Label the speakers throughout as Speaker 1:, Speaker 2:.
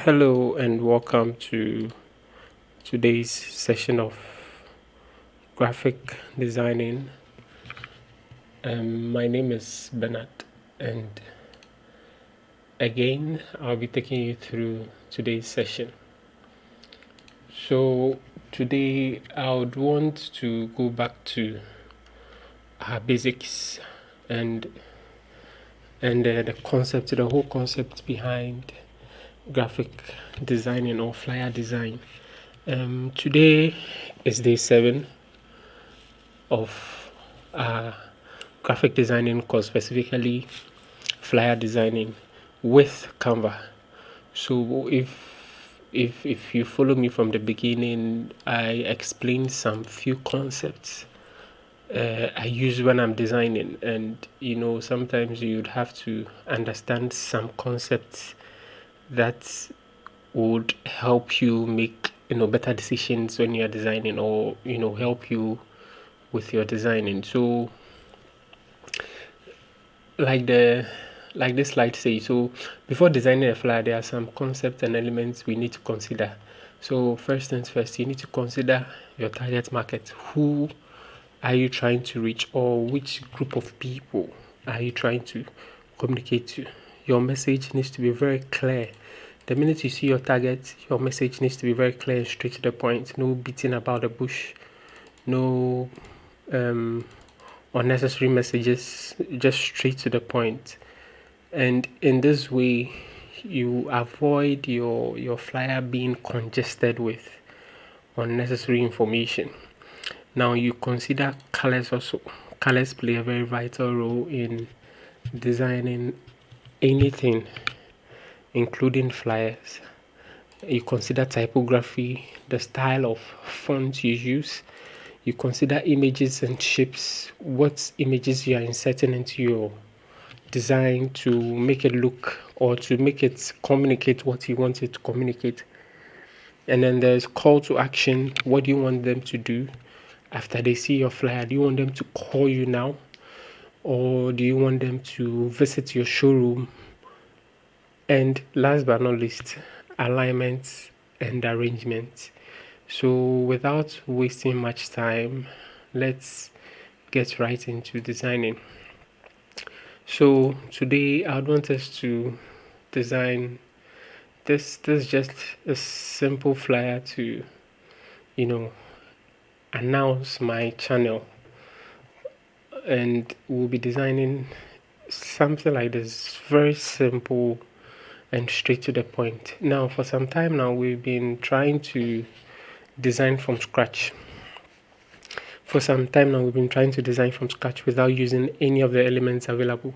Speaker 1: Hello and welcome to today's session of graphic designing. My name is Bernard, and again, I'll be taking you through today's session. So, today, I would want to go back to our basics and the whole concept behind graphic designing or flyer design. Today is day 7 of graphic designing course, specifically flyer designing with Canva. So if you follow me from the beginning, I explained some few concepts I use when I'm designing, and sometimes you'd have to understand some concepts that would help you make better decisions when you're designing, or help you with your designing. So like the like this slide says, so before designing a flyer, there are some concepts and elements we need to consider. So first things first, you need to consider your target market. Who are you trying to reach, or which group of people are you trying to communicate to? Your message needs to be very clear. The minute you see your target, your message needs to be very clear and straight to the point. No beating about the bush, no unnecessary messages, just straight to the point. And in this way, you avoid your flyer being congested with unnecessary information. Now you consider colors also. Colors play a very vital role in designing anything, including flyers. You consider typography, the style of font you use. You consider images and shapes, what images you are inserting into your design to make it look, or to make it communicate what you want it to communicate. And then there's call to action. What do you want them to do after they see your flyer? Do you want them to call you now, or do you want them to visit your showroom? And last but not least, alignment and arrangement. So without wasting much time, let's get right into designing. So today I want us to design this just a simple flyer to announce my channel, and we'll be designing something like this, very simple and straight to the point. Now for some time now, we've been trying to design from scratch. Without using any of the elements available.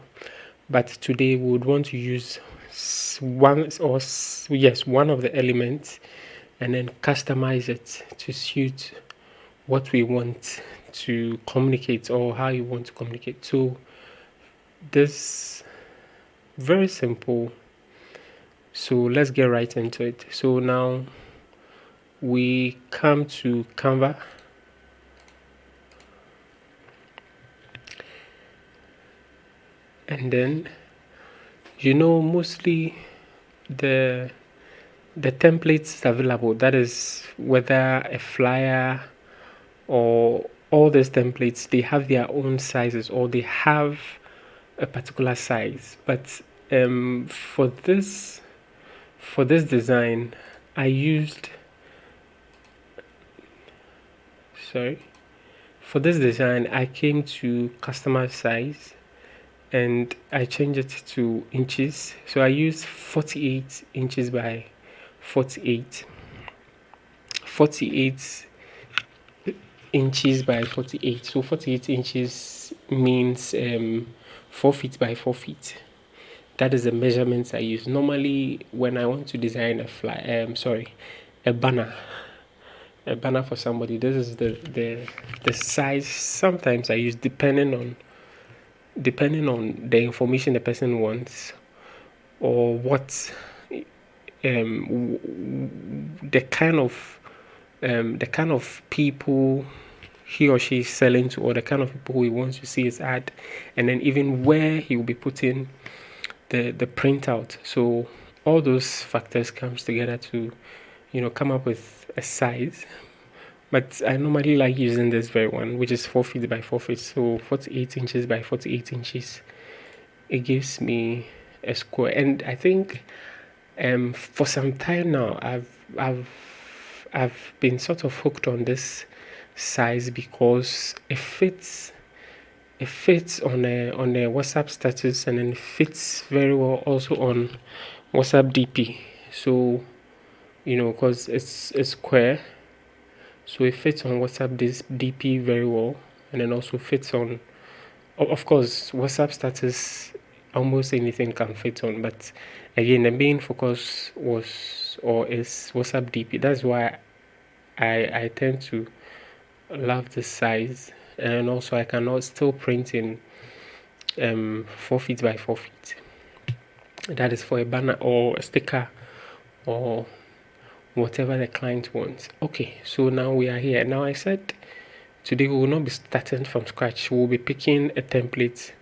Speaker 1: But today we would want to use one of the elements, and then customize it to suit what we want to communicate, or how you want to communicate. So this very simple. So let's get right into it. So now we come to Canva, and then mostly the templates available, that is whether a flyer or all these templates, they have their own sizes, or they have a particular size. But for this design, I used I came to customer size, and I changed it to inches. So I used 48 inches by 48 inches by 48. So 48 inches means 4 feet by 4 feet. That is the measurements I use normally when I want to design a banner for somebody. This is the size sometimes I use, depending on the information the person wants, or what the kind of people he or she is selling to, or the kind of people he wants to see his ad, and then even where he will be putting the printout. So all those factors comes together to, come up with a size. But I normally like using this very one, which is 4 feet by 4 feet, so 48 inches by 48 inches. It gives me a square, and I think for some time now I've been sort of hooked on this size because it fits on a WhatsApp status, and then it fits very well also on WhatsApp DP. So because it's square, so it fits on WhatsApp this DP very well, and then also fits on, of course, WhatsApp status. Almost anything can fit on, but again, the main focus is WhatsApp DP. That's why I tend to love this size, and also I cannot still print in 4 feet by 4 feet. That is for a banner or a sticker or whatever the client wants. Okay, so now we are here. Now I said today we will not be starting from scratch. We'll be picking a template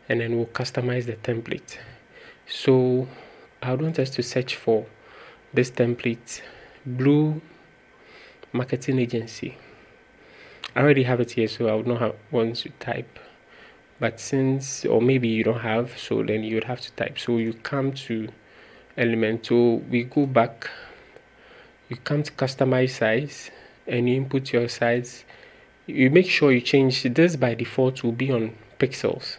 Speaker 1: and then we'll customize the template. So I want us to search for this template, Blue Marketing Agency. I already have it here, so I would not want to type. But since, or maybe you don't have, so then you would have to type. So you come to element, so we go back, you come to customize size, and you input your size. You make sure you change this. By default will be on pixels,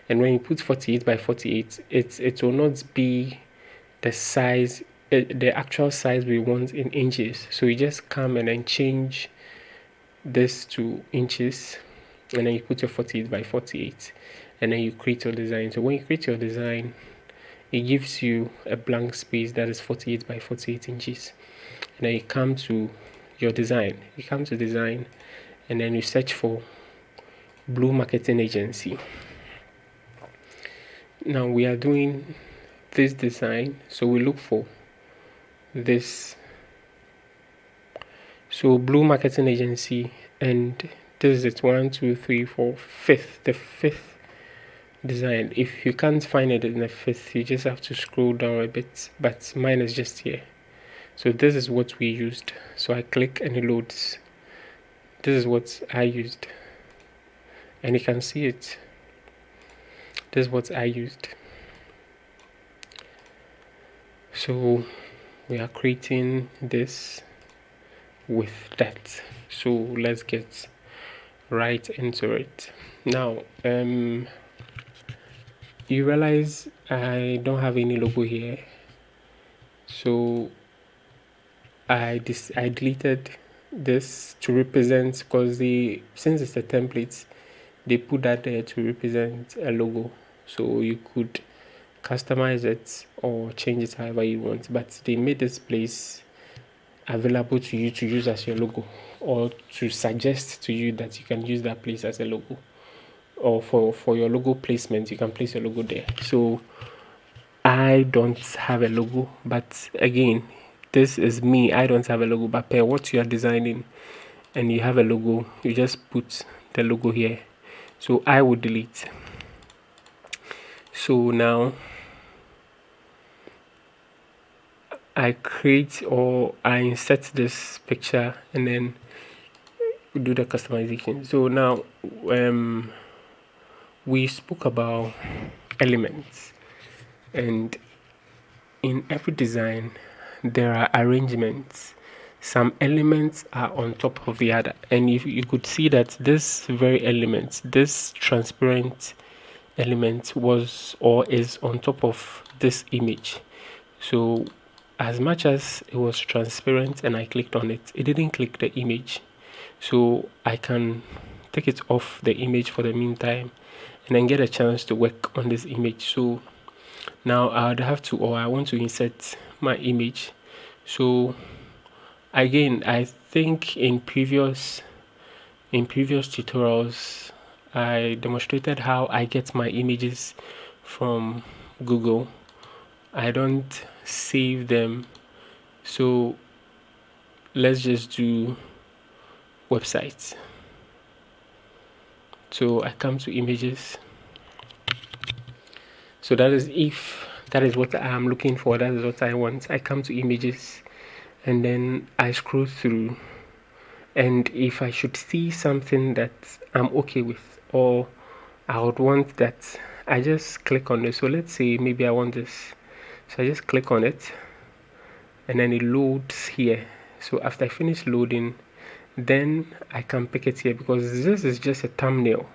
Speaker 1: and when you put 48 by 48, it will not be the size, the actual size we want in inches. So you just come and then change this to inches, and then you put your 48 by 48, and then you create your design. So when you create your design, it gives you a blank space that is 48 by 48 inches, and then you come to your design. You come to design, and then you search for Blue Marketing Agency. Now we are doing this design, so we look for this. So Blue Marketing Agency, and this is it. 1, 2, 3, 4, fifth. The fifth design. If you can't find it in the fifth, you just have to scroll down a bit, but mine is just here. So this is what we used. So I click and it loads. This is what I used, and you can see it. This is what I used. So we are creating this with that. So let's get right into it. Now you realize I don't have any logo here, so I deleted this to represent, because since it's a template, they put that there to represent a logo, so you could customize it or change it however you want, but they made this place available to you to use as your logo, or to suggest to you that you can use that place as a logo, or for your logo placement, you can place your logo there. So I don't have a logo, but again, this is me. I don't have a logo, but per what you are designing and you have a logo, you just put the logo here. So I will delete. So now I create, or I insert this picture, and then we do the customization. So now we spoke about elements, and in every design there are arrangements. Some elements are on top of the other, and if you could see that this very element, this transparent element, was or is on top of this image. So as much as it was transparent and I clicked on it, it didn't click the image. So I can take it off the image for the meantime, and then get a chance to work on this image. So now I would have to, or I want to insert my image. So again, I think in previous tutorials I demonstrated how I get my images from Google. I don't save them, so let's just do websites. So I come to images. So that is if That is what I'm looking for. That is what I want. I come to images and then I scroll through, and if I should see something that I'm okay with, or I would want that, I just click on it. So let's say maybe I want this, so I just click on it and then it loads here. So after I finish loading, then I can pick it here, because this is just a thumbnail.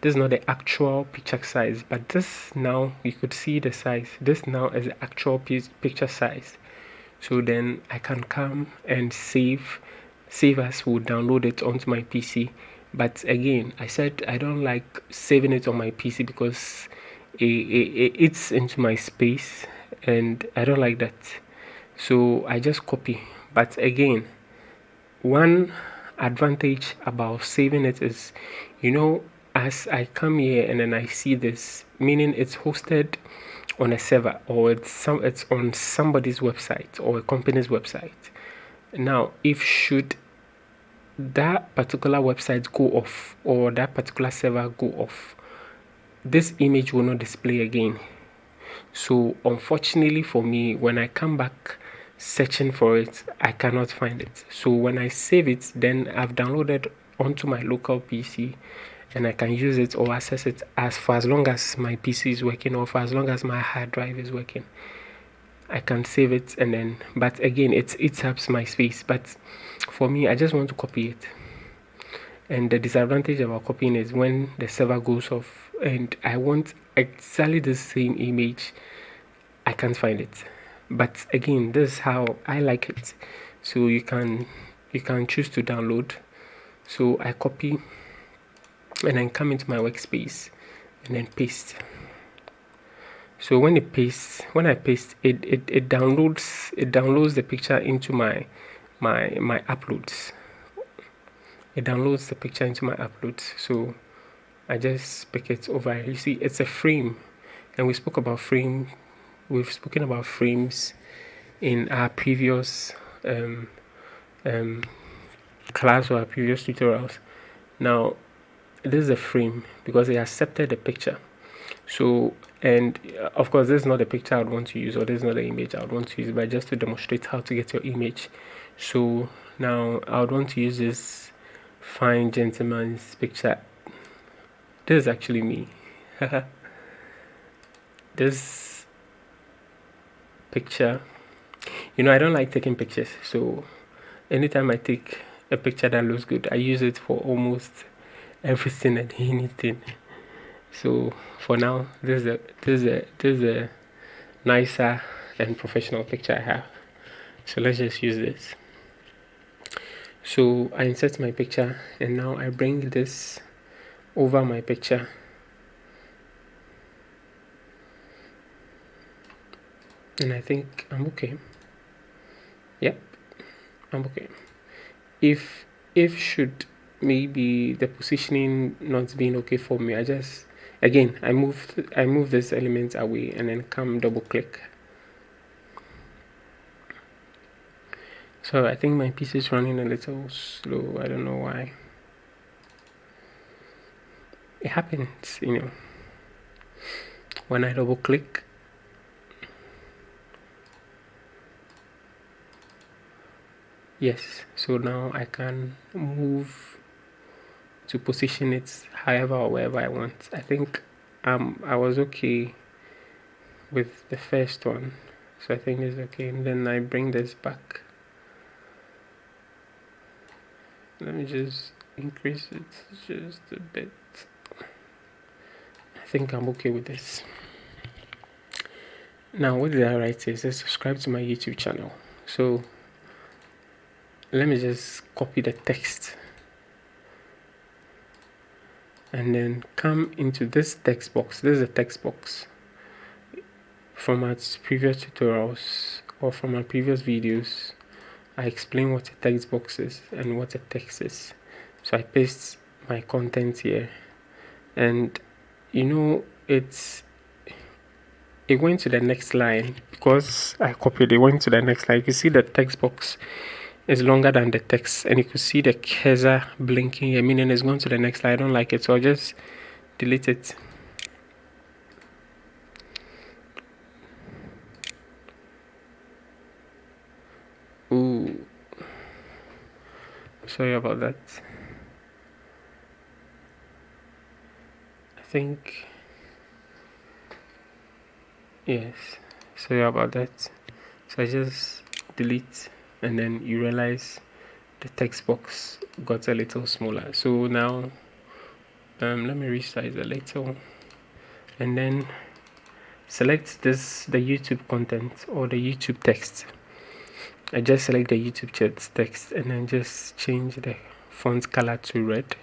Speaker 1: This is not the actual picture size, but this now you could see the size. This now is the actual picture size. So then I can come and save as, will download it onto my PC. But again, I said I don't like saving it on my PC because it's into my space and I don't like that. So I just copy. But again, one advantage about saving it is, as I come here and then I see this, meaning it's hosted on a server, or it's on somebody's website or a company's website. Now, if should that particular website go off or that particular server go off, this image will not display again. So unfortunately for me, when I come back searching for it, I cannot find it. So when I save it, then I've downloaded onto my local PC and I can use it or access it for as long as my PC is working, or for as long as my hard drive is working. I can save it, and then, but again, it helps my space. But for me, I just want to copy it. And the disadvantage about copying is when the server goes off and I want exactly the same image, I can't find it. But again, this is how I like it. So you can choose to download. So I copy and then come into my workspace and then paste. So when I paste, it downloads the picture into my uploads. It downloads the picture into my uploads. So I just pick it over. You see, it's a frame, and we've spoken about frames in our previous class or our previous tutorials. Now, this is a frame because it accepted the picture. So, and of course, this is not the picture I would want to use, or this is not the image I would want to use, but just to demonstrate how to get your image. So now I would want to use this fine gentleman's picture. This is actually me. This picture, I don't like taking pictures, so anytime I take a picture that looks good, I use it for almost everything and anything. So for now, this is a nicer and professional picture I have. So let's just use this. So I insert my picture, and now I bring this over my picture. And I think I'm okay. Yep, I'm okay. If should maybe the positioning not being okay for me, I move this element away and then come double click. So I think my PC is running a little slow. I don't know why. It happens, when I double click. Yes, so now I can move to position it however or wherever I want. I think I was okay with the first one, so I think it's okay. And then I bring this back. Let me just increase it just a bit. I think I'm okay with this. Now what did I write is subscribe to my YouTube channel. So let me just copy the text and then come into this text box. This is a text box. From our previous tutorials or from our previous videos, I explain what a text box is and what a text is. So I paste my content here, and it went to the next line because I copied it. Went to the next line. You can see the text box is longer than the text, and you can see the cursor blinking here, meaning it's going to the next line. I don't like it, so I'll just delete it. Ooh, sorry about that. I think, yes, sorry about that. So I just delete, and then you realize the text box got a little smaller. So now let me resize a little, and then select the YouTube content or the YouTube text. I just select the YouTube text and then just change the font color to red,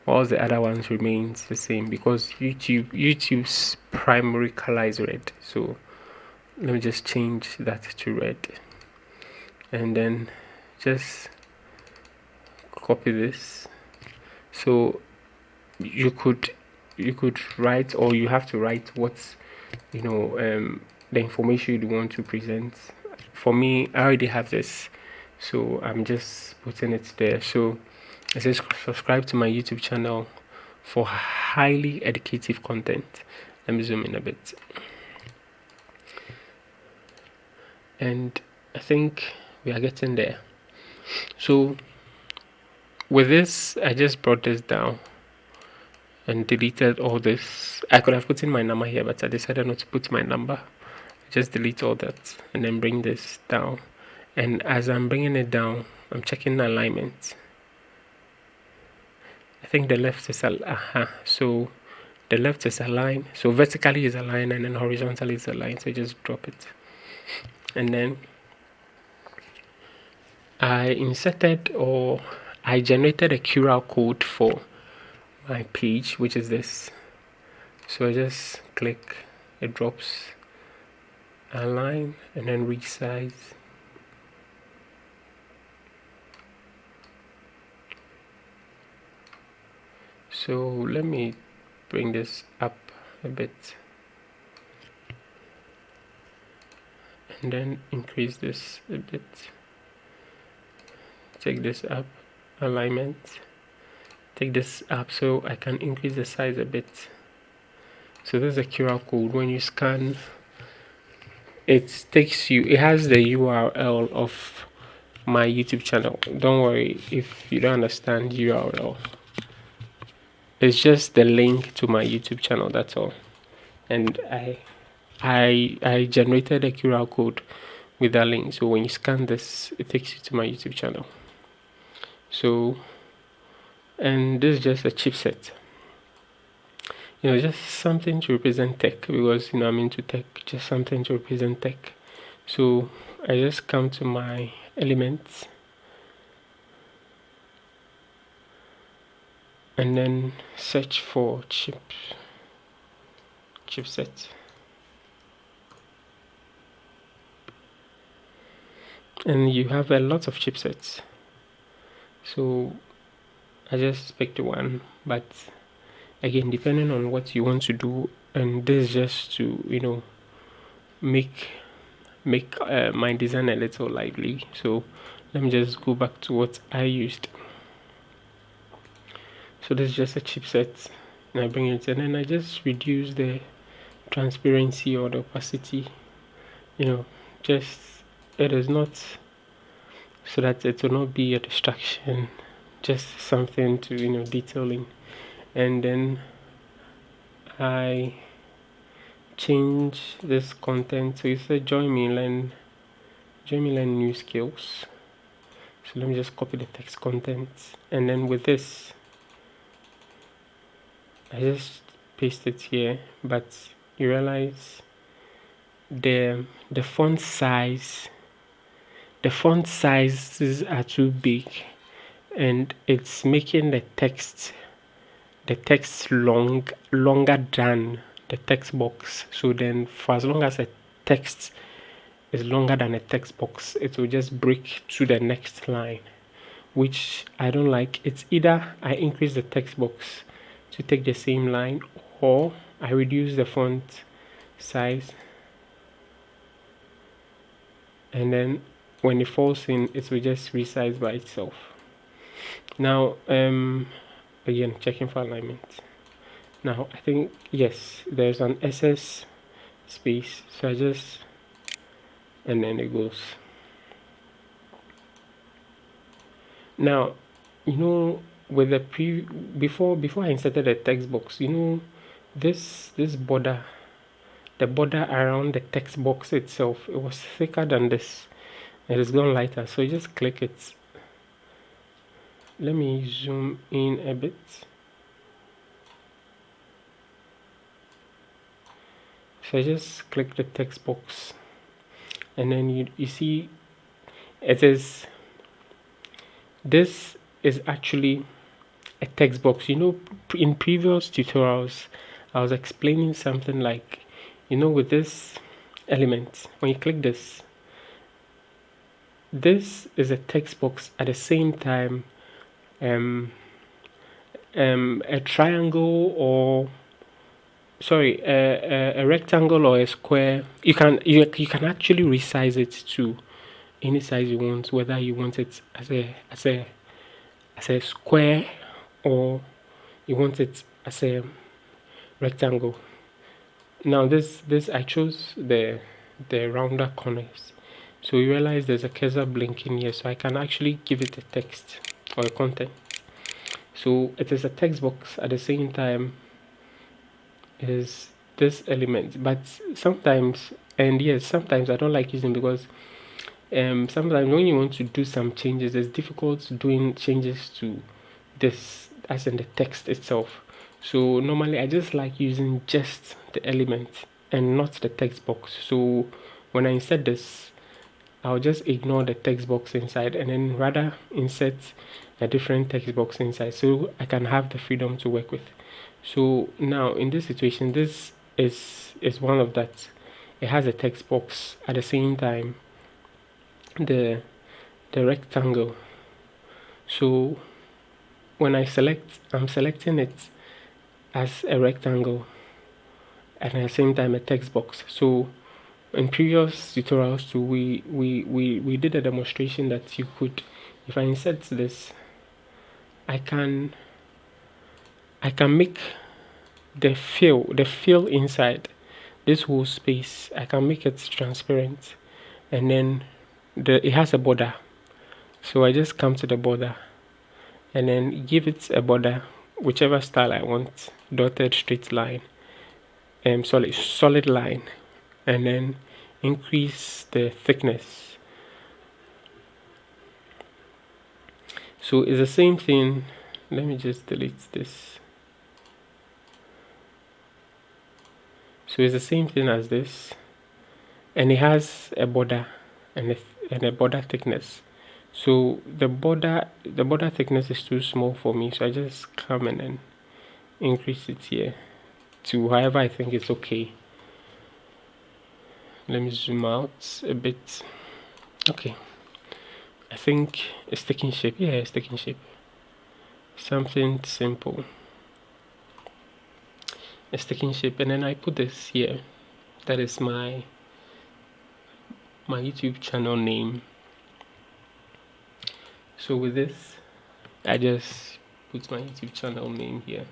Speaker 1: while the other ones remains the same, because YouTube's primary color is red. So let me just change that to red, and then just copy this. So you could write, or you have to write what's the information you want to present. For me, I already have this, so I'm just putting it there. So it says subscribe to my YouTube channel for highly educative content. Let me zoom in a bit, and I think we are getting there. So with this, I just brought this down and deleted all this. I could have put in my number here, but I decided not to put my number. Just delete all that and then bring this down. And as I'm bringing it down, I'm checking alignment. I think the left is so the left is aligned, so vertically is aligned, and then horizontally is aligned. So just drop it, and then I inserted, or I generated a QR code for my page, which is this. So I just click, it drops, align, and then resize. So let me bring this up a bit, and then increase this a bit. Take this up, alignment, take this up so I can increase the size a bit. So this is a QR code. When you scan, it takes you, it has the URL of my YouTube channel. Don't worry if you don't understand URL. It's just the link to my YouTube channel, that's all. And I generated a QR code with that link. So when you scan this, it takes you to my YouTube channel. So, and this is just a chipset, just something to represent tech, because I'm into tech, just something to represent tech. So I just come to my elements and then search for chipset, and you have a lot of chipsets. So I just picked one, but again, depending on what you want to do, and this is just to make my design a little lively. So let me just go back to what I used. So this is just a chipset, and I bring it, and then I just reduce the transparency or the opacity, just it is not, so that it will not be a distraction, just something to detailing. And then I change this content, so it says join me learn new skills. So let me just copy the text content, and then with this I just paste it here, but you realize the font sizes are too big, and it's making the text longer than the text box. So then for as long as a text is longer than a text box, it will just break to the next line, which I don't like. It's either I increase the text box to take the same line, or I reduce the font size, and then when it falls in, it will just resize by itself. Now again, checking for alignment. Now I think, yes, there's an SS space, so I just, and then it goes. Now, with the before I inserted the text box, this border, the border around the text box itself, it was thicker than this. It has gone lighter, so you just click it. Let me zoom in a bit. So I just click the text box, and then you see this is actually a text box. In previous tutorials, I was explaining something like, with this element, when you click this is a text box at the same time, a triangle, or sorry, a rectangle or a square. You can actually resize it to any size you want, whether you want it as a square, or you want it as a rectangle. Now this I chose the rounder corners, so you realize there's a cursor blinking here, so I can actually give it a text or a content. So it is a text box at the same time is this element. But sometimes, and yes, sometimes I don't like using, because sometimes when you want to do some changes, it's difficult doing changes to this as in the text itself. So normally I just like using just the element and not the text box. So when I insert this, I'll just ignore the text box inside, and then rather insert a different text box inside, so I can have the freedom to work with. So now in this situation, this is one of that. It has a text box at the same time, the rectangle. So when I'm selecting it as a rectangle and at the same time a text box. So in previous tutorials too, we did a demonstration that you could, if I insert this, I can make the fill inside this whole space, I can make it transparent, and then it has a border. So I just come to the border and then give it a border, whichever style I want, dotted, straight line, and solid line, and then increase the thickness. So it's the same thing. Let me just delete this. So it's the same thing as this, and it has a border and a border thickness. So the border thickness is too small for me, so I just come in and increase it here to however I think it's okay. Let me zoom out a bit. Okay, I think it's taking shape. Yeah, it's taking shape. Something simple. It's taking shape, and then I put this here. That is my YouTube channel name. So with this, I just put my YouTube channel name here.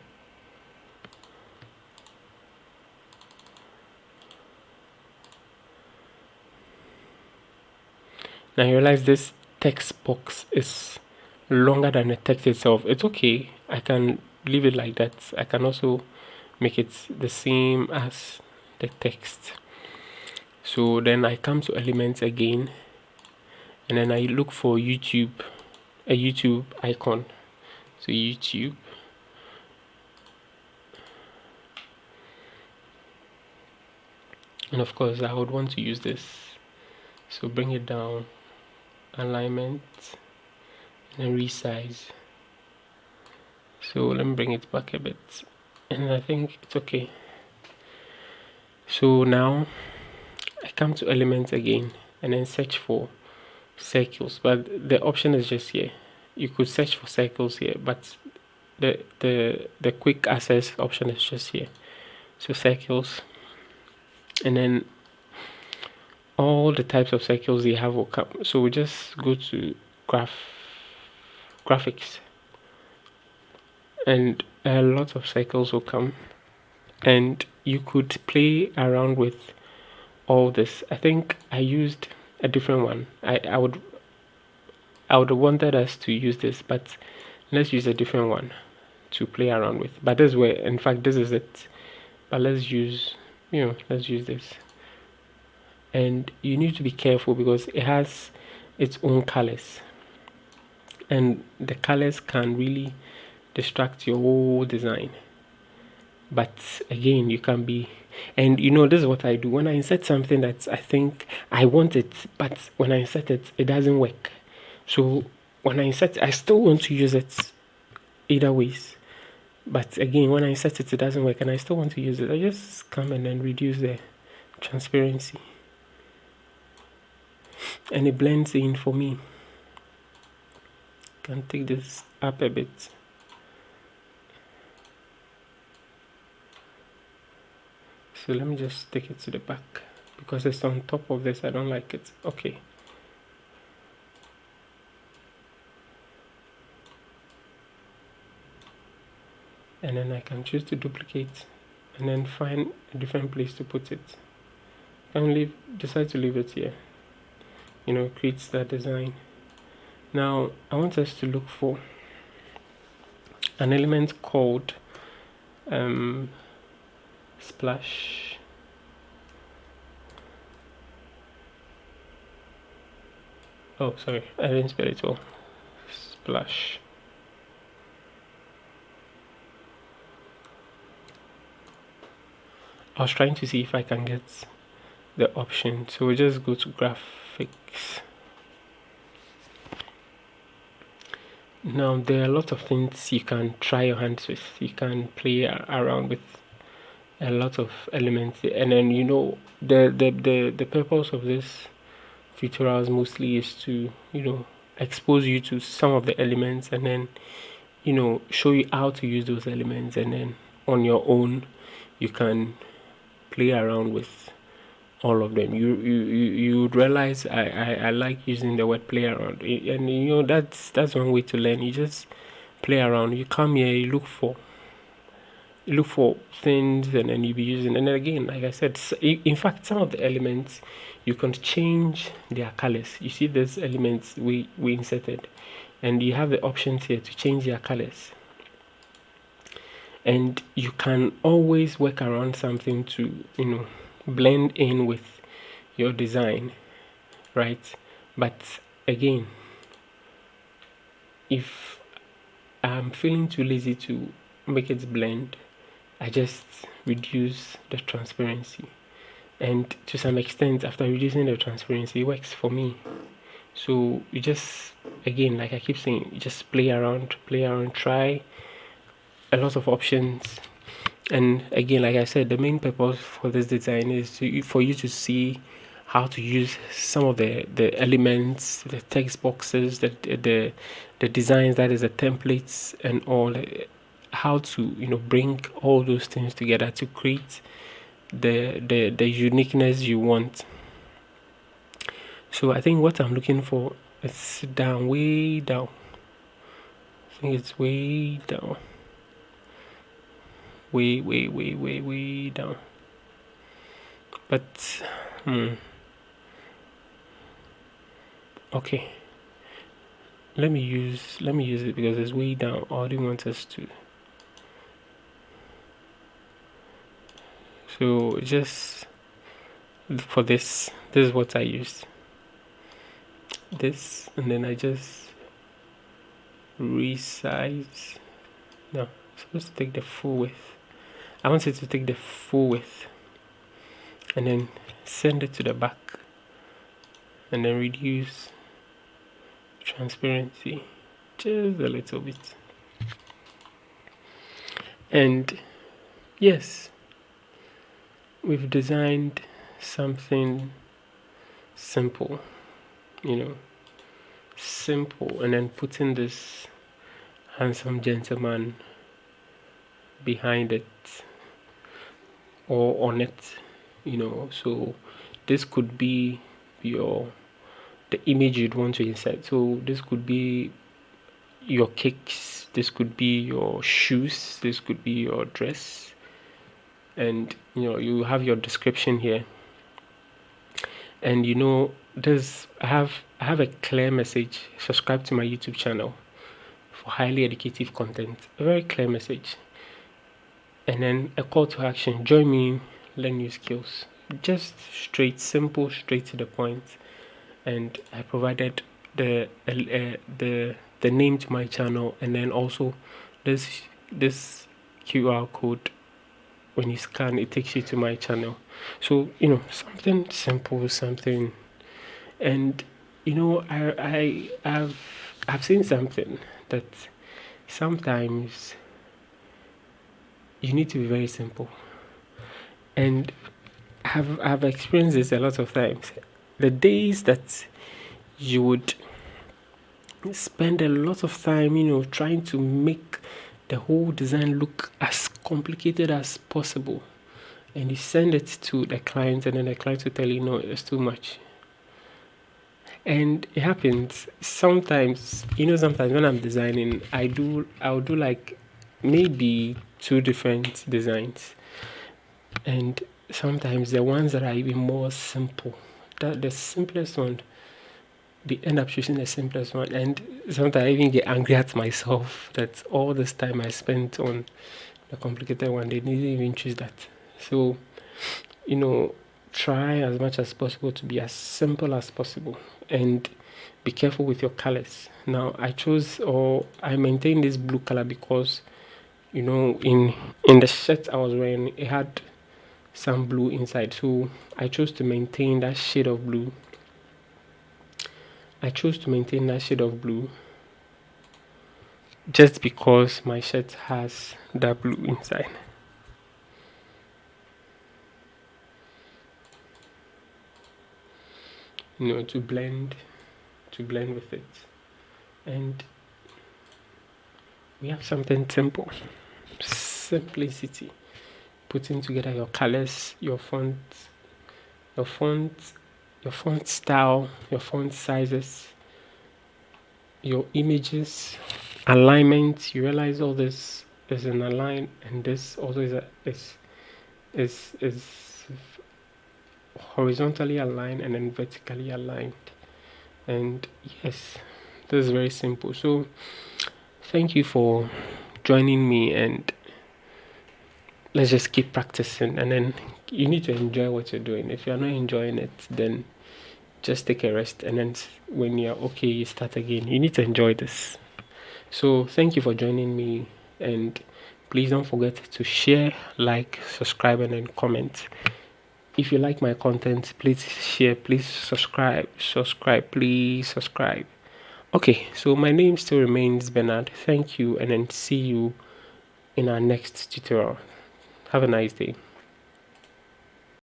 Speaker 1: Now you realize this text box is longer than the text itself. It's okay, I can leave it like that. I can also make it the same as the text. So then I come to elements again, and then I look for a YouTube icon. So YouTube, and of course I would want to use this, so bring it down, alignment, and then resize. So let me bring it back a bit, and I think it's okay. So now I come to elements again and then search for circles, but the option is just here. You could search for circles here, but the quick access option is just here. So circles, and then all the types of circles you have will come. So we just go to graphics, and a lot of circles will come, and you could play around with all this. I think I used a different one. I would I would have wanted us to use this, but let's use a different one to play around with. But this way, in fact, this is it. But let's use, let's use this. And you need to be careful because it has its own colors, and the colors can really distract your whole design. But again, you can be, and this is what I do when I insert something that I think I want it, but when I insert it, it doesn't work. So when I insert, I still want to use it either ways. But again, when I insert it, it doesn't work, and I still want to use it. I just come and then reduce the transparency, and it blends in for me. Can take this up a bit. So let me just take it to the back because it's on top of this. I don't like it. Okay. And then I can choose to duplicate and then find a different place to put it. And decide to leave it here. Creates that design. Now I want us to look for an element called splash. Oh, sorry, I didn't spell it well. Splash. I was trying to see if I can get the option, so we'll just go to graphics. Now there are a lot of things you can try your hands with. You can play around with a lot of elements, and then the purpose of this tutorials mostly is to expose you to some of the elements, and then show you how to use those elements, and then on your own you can play around with all of them. You would realize I like using the word play around, and that's one way to learn. You just play around. You come here, you look for things, and then you be using. And then again, like I said, in fact, some of the elements you can change their colors. You see these elements we inserted, and you have the options here to change their colors. And you can always work around something to blend in with your design, right? But again, if I'm feeling too lazy to make it blend, I just reduce the transparency, and to some extent after reducing the transparency, it works for me. So you just, again, like I keep saying, you just play around, try a lot of options. And again, like I said, the main purpose for this design is for you to see how to use some of the elements, the text boxes, the designs, that is the templates and all, how to bring all those things together to create the uniqueness you want. So I think what I'm looking for is way down. I think it's way down. Way down. But okay. Let me use it because it's way down. I didn't want us to. So just for this is what I used. This, and then I just resize. No, I'm supposed to take the full width. I want it to take the full width and then send it to the back, and then reduce transparency just a little bit. And yes, we've designed something simple, simple, and then putting this handsome gentleman behind it or on it, so this could be the image you'd want to insert. So this could be your kicks, this could be your shoes, this could be your dress, and you have your description here. And this I have a clear message. Subscribe to my YouTube channel for highly educative content. A very clear message. And then a call to action. Join me, learn new skills. Just straight, simple, straight to the point. And I provided the name to my channel, and then also this QR code. When you scan, it takes you to my channel. So something simple, something. And I've seen something that sometimes you need to be very simple. And I've experienced this a lot of times. The days that you would spend a lot of time, trying to make the whole design look as complicated as possible, and you send it to the client, and then the client will tell you, no, it's too much. And it happens sometimes. Sometimes when I'm designing, I'll do like maybe 2 different designs, and sometimes the ones that are even more simple, that the simplest one, they end up choosing the simplest one. And sometimes I even get angry at myself that all this time I spent on the complicated one, they didn't even choose that. So try as much as possible to be as simple as possible, and be careful with your colors. Now I maintain this blue color because in the shirt I was wearing, it had some blue inside, so I chose to maintain that shade of blue. Just because my shirt has that blue inside. To blend with it. And we have something simple. Simplicity. Putting together your colors, your font style, your font sizes, your images, alignment. You realize all this is an align, and this also is horizontally aligned and then vertically aligned. And yes, this is very simple. So thank you for joining me, and let's just keep practicing. And then you need to enjoy what you're doing. If you're not enjoying it, then just take a rest, and then when you're okay, you start again. You need to enjoy this. So thank you for joining me, and please don't forget to share, like, subscribe, and then comment. If you like my content, please share, please subscribe, please subscribe. Okay, so my name still remains Bernard. Thank you, and then see you in our next tutorial. Have a nice day.